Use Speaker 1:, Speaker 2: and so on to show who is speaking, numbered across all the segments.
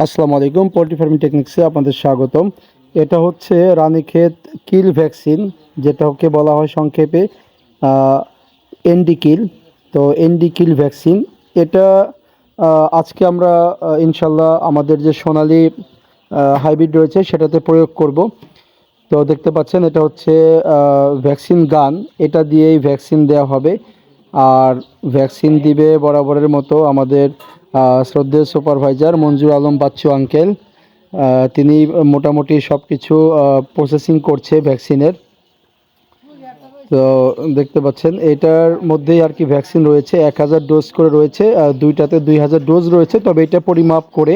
Speaker 1: আসসালামু আলাইকুম। Poultry farming টেকনিক্সে আপনাদের স্বাগতম। এটা হচ্ছে রানীক্ষেত কিল ভ্যাকসিন, যেটাকে বলা হয় সংক্ষেপে এনডি কিল। তো এনডি কিল ভ্যাকসিন এটা আজকে আমরা ইনশাল্লাহ আমাদের যে সোনালি হাইব্রিড রয়েছে সেটাতে প্রয়োগ করব। তো দেখতে পাচ্ছেন এটা হচ্ছে ভ্যাকসিন গান, এটা দিয়েই ভ্যাকসিন দেওয়া হবে। আর ভ্যাকসিন দিবে বরাবরের মতো আমাদের শ্রদ্ধেয় সুপারভাইজার মঞ্জুর আলম বাচ্চু আঙ্কেল। তিনি মোটামুটি সব কিছু প্রসেসিং করছে ভ্যাকসিনের। তো দেখতে পাচ্ছেন এটার মধ্যেই আর কি ভ্যাকসিন রয়েছে, 1000 ডোজ করে রয়েছে, দুইটাতে 2000 ডোজ রয়েছে। তবে এটা পরিমাপ করে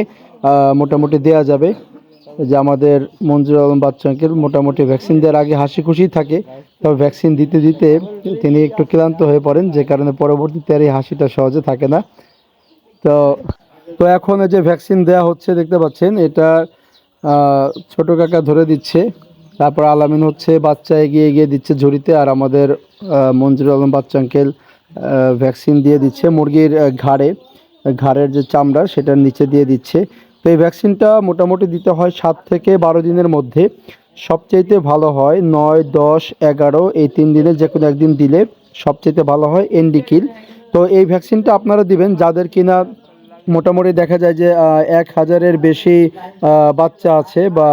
Speaker 1: মোটামুটি দেয়া যাবে। যে আমাদের মঞ্জুর আলম বাচ্চু আঙ্কেল মোটামুটি ভ্যাকসিন দেওয়ার আগে হাসি খুশি থাকে, তবে ভ্যাকসিন দিতে দিতে তিনি একটু ক্লান্ত হয়ে পড়েন, যে কারণে পরবর্তীতে আর এই হাসিটা সহজে থাকে না। তো তো এখন এই যে ভ্যাকসিন দেওয়া হচ্ছে দেখতে পাচ্ছেন, এটা ছোট কাকা ধরে দিচ্ছে, তারপর আলামিন হচ্ছে বাচ্চা এগিয়ে এগিয়ে দিচ্ছে ঝুড়িতে, আর আমাদের মঞ্জুর আলম বাচ্চা আঙ্কেল ভ্যাকসিন দিয়ে দিচ্ছে মুরগির ঘাড়ের যে চামড়া সেটার নিচে দিয়ে দিচ্ছে। তো এই ভ্যাকসিনটা মোটামুটি দিতে হয় 7 থেকে 12 দিনের মধ্যে। সবচাইতে ভালো হয় 9, 10, 11 এই 3 দিনে যে কোনো একদিন দিলে সবচাইতে ভালো হয় এনডিকিল। তো এই ভ্যাকসিনটা আপনারা দিবেন যাদের কিনা মোটামুটি দেখা যায় যে 1000-এর বেশি বাচ্চা আছে, বা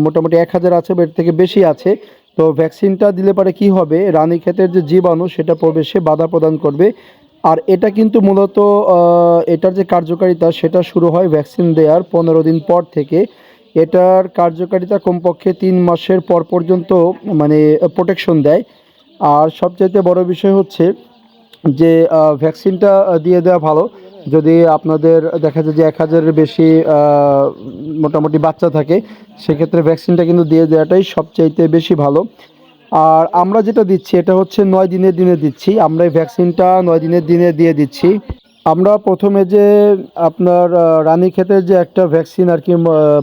Speaker 1: মোটামুটি 1000 আছে বা এর থেকে বেশি আছে। তো ভ্যাকসিনটা দিলে পরে কি হবে, রানীক্ষেতের যে জীবাণু সেটা প্রবেশে বাধা প্রদান করবে। আর এটা কিন্তু মূলত এটার যে কার্যকারিতা সেটা শুরু হয় ভ্যাকসিন দেওয়ার 15 দিন পর থেকে। এটার কার্যকারিতা কমপক্ষে 3 মাসের পর পর্যন্ত মানে প্রোটেকশন দেয়। আর সবচাইতে বড় বিষয় হচ্ছে যে ভ্যাকসিনটা দিয়ে দেওয়া ভালো যদি আপনাদের দেখা যায় যে 1000-এর বেশি মোটামুটি বাচ্চা থাকে, সেক্ষেত্রে ভ্যাকসিনটা কিন্তু দিয়ে দেওয়াটাই সবচাইতে বেশি ভালো। আর আমরা যেটা দিচ্ছি এটা হচ্ছে 9 দিনের দিনে দিচ্ছি, আমরা এই ভ্যাকসিনটা 9 দিনের দিনে দিয়ে দিচ্ছি। আমরা প্রথমে যে আপনার রানীক্ষেতের যে একটা ভ্যাকসিন আর কি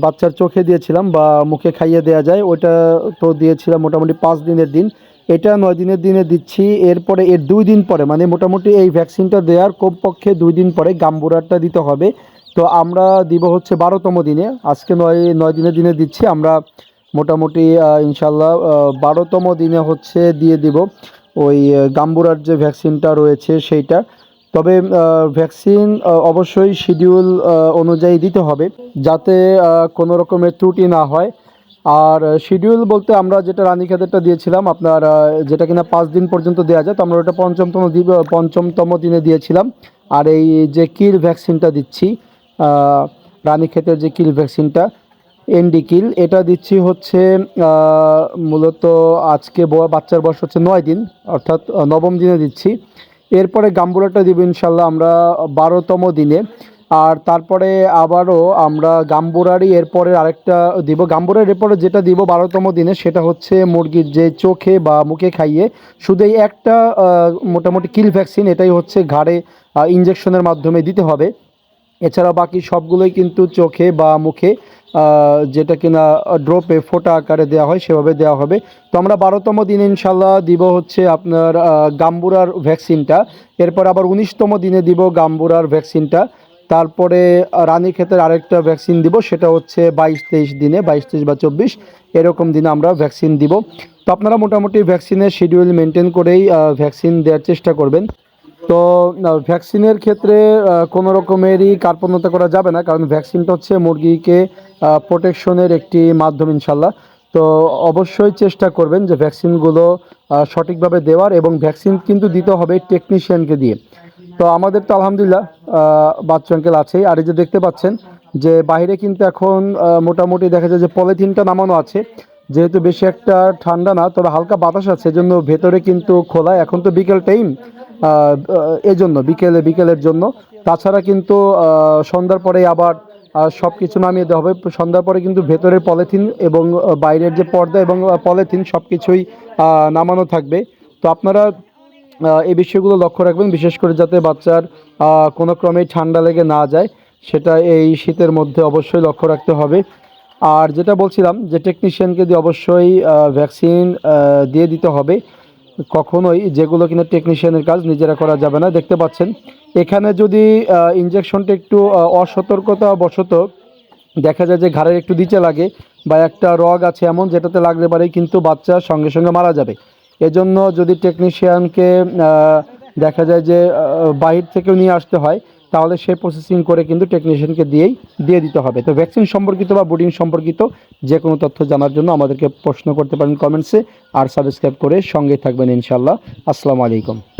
Speaker 1: বাচ্চার চোখে দিয়েছিলাম বা মুখে খাইয়ে দেওয়া যায়, ওটা তো দিয়েছিলাম মোটামুটি 5 দিনের দিন। এটা 9 দিনের দিনে দিচ্ছি। এরপরে এর 2 দিন পরে মানে মোটামুটি এই ভ্যাকসিনটা দেওয়ার কমপক্ষে 2 দিন পরে গাম্বুরারটা দিতে হবে। তো আমরা দিব হচ্ছে 12তম দিনে, আজকে 9 দিনের দিনে দিচ্ছি আমরা। মোটামুটি ইনশাল্লাহ 12তম দিনে হচ্ছে দিয়ে দিব ওই গাম্বুরার যে ভ্যাকসিনটা রয়েছে সেইটা। তবে ভ্যাকসিন অবশ্যই শিডিউল অনুযায়ী দিতে হবে, যাতে কোনো রকমের ত্রুটি না হয়। আর শিডিউল বলতে আমরা যেটা রানীক্ষেতেরটা দিয়েছিলাম আপনার, যেটা কিনা 5 দিন পর্যন্ত দেওয়া যায়, তো আমরা ওটা পঞ্চমতম দিনে দিয়েছিলাম। আর এই যে কিল ভ্যাকসিনটা দিচ্ছি রানীক্ষেতের যে কিল ভ্যাকসিনটা এনডি কিল, এটা দিচ্ছি হচ্ছে মূলত আজকে বাচ্চার বয়স হচ্ছে 9 দিন, অর্থাৎ 9ম দিনে দিচ্ছি। এরপরে গাম্বুরাটা দিব ইনশাল্লাহ আমরা 12তম দিনে। আর তারপরে আবারও আমরা গাম্বুরারই এরপরে আরেকটা দিব। গাম্বুরার এরপরে যেটা দিব 12তম দিনে সেটা হচ্ছে মুরগির যে চোখে বা মুখে খাইয়ে শুধু এই একটা মোটামুটি কিল ভ্যাকসিন, এটাই হচ্ছে ঘাড়ে ইঞ্জেকশনের মাধ্যমে দিতে হবে। এছাড়া বাকি সবগুলোই কিন্তু চোখে বা মুখে যেটা কিনা ড্রপে ফোঁটা আকারে দেওয়া হয় সেভাবে দেওয়া হবে। তো আমরা 12তম দিনে ইনশাল্লাহ দিব হচ্ছে আপনার গাম্বুরার ভ্যাকসিনটা। এরপর আবার 19তম দিনে দিব গাম্বুরার ভ্যাকসিনটা। তারপরে রানীক্ষেতের আরেকটা ভ্যাকসিন দিব, সেটা হচ্ছে 22-23 দিনে, 22-23 বা 24 এরকম দিনে আমরা ভ্যাকসিন দিব। তো আপনারা মোটামুটি ভ্যাকসিনের শিডিউল মেনটেন করেই ভ্যাকসিন দেওয়ার চেষ্টা করবেন। তো ভ্যাকসিনের ক্ষেত্রে কোনো রকমেরই কার্পণ্যতা করা যাবে না, কারণ ভ্যাকসিনটা হচ্ছে মুরগিকে প্রোটেকশনের একটি মাধ্যম ইনশাল্লাহ। তো অবশ্যই চেষ্টা করবেন যে ভ্যাকসিনগুলো সঠিকভাবে দেওয়ার, এবং ভ্যাকসিন কিন্তু দিতে হবে টেকনিশিয়ানকে দিয়ে। তো আমাদের তো আলহামদুলিল্লাহ বাচ্চা আঙ্কেল আছেই। আর এই যে দেখতে পাচ্ছেন যে বাইরে কিন্তু এখন মোটামুটি দেখা যায় যে পলিথিনটা নামানো আছে, যেহেতু বেশি একটা ঠান্ডা না তবে হালকা বাতাস আছে, এজন্য ভেতরে কিন্তু খোলা। এখন তো বিকেল টাইম, এজন্য বিকেলের জন্য। তাছাড়া কিন্তু সন্ধ্যার পরে আবার সব কিছু নামিয়ে দেওয়া হবে। সন্ধ্যার পরে কিন্তু ভেতরের পলিথিন এবং বাইরের যে পর্দা এবং পলিথিন সব কিছুই নামানো থাকবে। তো আপনারা এই বিষয়গুলো লক্ষ্য রাখবেন, বিশেষ করে যাতে বাচ্চার কোনো ক্রমেই ঠান্ডা লেগে না যায়, সেটা এই শীতের মধ্যে অবশ্যই লক্ষ্য রাখতে হবে। আর যেটা বলছিলাম যে টেকনিশিয়ানকে দিয়ে অবশ্যই ভ্যাকসিন দিয়ে দিতে হবে। কখনোই যেগুলো কিনা টেকনিশিয়ানের কাজ নিজেরা করা যাবে না। দেখতে পাচ্ছেন এখানে যদি ইঞ্জেকশনটা একটু অসতর্কতা বশত দেখা যায় যে ঘাড়ের একটু নিচে লাগে বা একটা রগ আছে এমন যেটাতে লাগলে পারেই কিন্তু বাচ্চা সঙ্গে সঙ্গে মারা যাবে। এজন্য যদি টেকনিশিয়ানকে দেখা যায় যে বাহির থেকেও নিয়ে আসতে হয়, তাহলে সে প্রসেসিং করে কিন্তু টেকনিশিয়ানকে দিয়ে দিতে হবে। তো ভ্যাকসিন সম্পর্কিত বা ব্রিডিং সম্পর্কিত যে কোনো তথ্য জানার জন্য আমাদেরকে প্রশ্ন করতে পারেন কমেন্টসে, আর সাবস্ক্রাইব করে সঙ্গে থাকবেন ইনশাআল্লাহ। আসসালামু আলাইকুম।